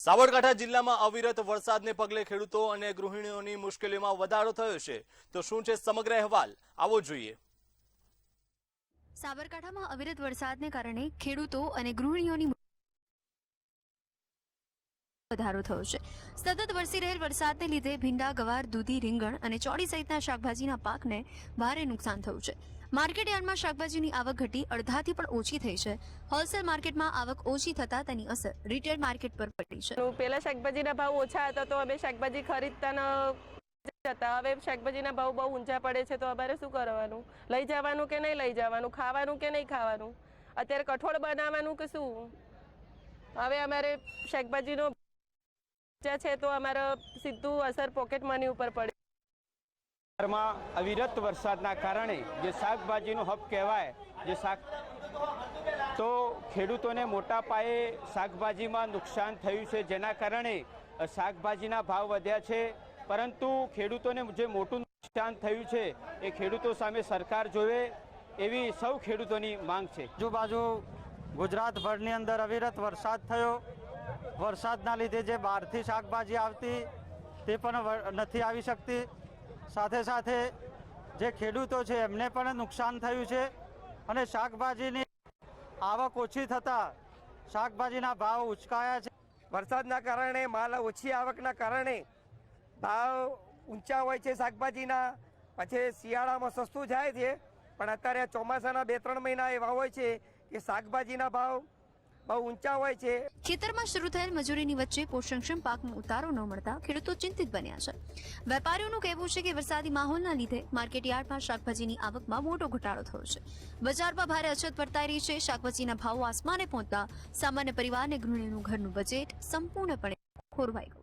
સાબરકાંઠા જિલ્લામાં અવિરત વરસાદને પગલે ખેડૂતો અને ગૃહિણીઓની મુશ્કેલીમાં વધારો થયો છે, તો શું છે સમગ્ર અહેવાલ, આવો જોઈએ। સાબરકાંઠામાં અવિરત વરસાદને કારણે ખેડૂતો અને ગૃહિણીઓની વધારો થયો છે। સતત વરસી રહેલ વરસાદને લીધે ભીંડા, ગવાર, દૂધી, રીંગણ અને ચોળી સહિતના શાકભાજીના પાકને ભારે નુકસાન થયું છે। માર્કેટ યાર્ડમાં શાકભાજીની આવક ઘટી અડધાથી પણ ઓછી થઈ છે। હોલસેલ માર્કેટમાં આવક ઓછી થતા તેની અસર રિટેલ માર્કેટ પર પડી છે। પહેલા શાકભાજીના ભાવ ઓછા હતા તો અમે શાકભાજી ખરીદતા ન જતા, હવે શાકભાજીના ભાવ બહુ ઊંચા પડે છે તો અમારે શું કરવાનું? લઈ જવાનું કે નહીં લઈ જવાનું, ખાવાનું કે નહીં ખાવાનું? અત્યારે કઠોળ બનાવવાનું કે શું? હવે અમારે શાકભાજીનો છે તો અમારે સીધું અસર પોકેટ મની ઉપર પડે। અવિરત વરસાદના કારણે જે શાકભાજીનો હબ કહેવાય તો ખેડૂતોને મોટા પાયે શાકભાજીમાં નુકસાન થયું છે, જેના કારણે શાકભાજીના ભાવ વધ્યા છે। પરંતુ ખેડૂતોને જે મોટું નુકસાન થયું છે એ ખેડૂતો સામે સરકાર જોવે એવી સૌ ખેડૂતોની માંગ છે। આજુબાજુ ગુજરાતભરની અંદર અવિરત વરસાદ થયો। વરસાદના લીધે જે બહારથી શાકભાજી આવતી તે પણ નથી આવી શકતી। સાથે સાથે જે ખેડૂતો છે એમને પણ નુકસાન થયું છે અને શાકભાજીની આવક ઓછી થતાં શાકભાજીના ભાવ ઉચકાયા છે। વરસાદના કારણે માલ ઓછી આવકના કારણે ભાવ ઊંચા હોય છે શાકભાજીના। પછી શિયાળામાં સસ્તું જાય છે, પણ અત્યારે ચોમાસાના 2-3 મહિના એવા હોય છે કે શાકભાજીના ભાવ બહુ ઊંચા હોય છે। ખેતરમાં શરૂ થયેલ મજૂરીની વચ્ચે પોષણક્ષમ પાકનો ઉતારો ન મળતા ખેડૂતો ચિંતિત બન્યા છે। વેપારીઓનું કહેવું છે કે વરસાદી માહોલના લીધે માર્કેટ યાર્ડમાં શાકભાજીની આવકમાં મોટો ઘટાડો થયો છે। બજારમાં ભારે અછત વર્તાઈ રહી છે। શાકભાજીના ભાવો આસમાને પહોંચતા સામાન્ય પરિવાર અને ગૃહિણીનું ઘરનું બજેટ સંપૂર્ણપણે ખોરવાઈ ગયું।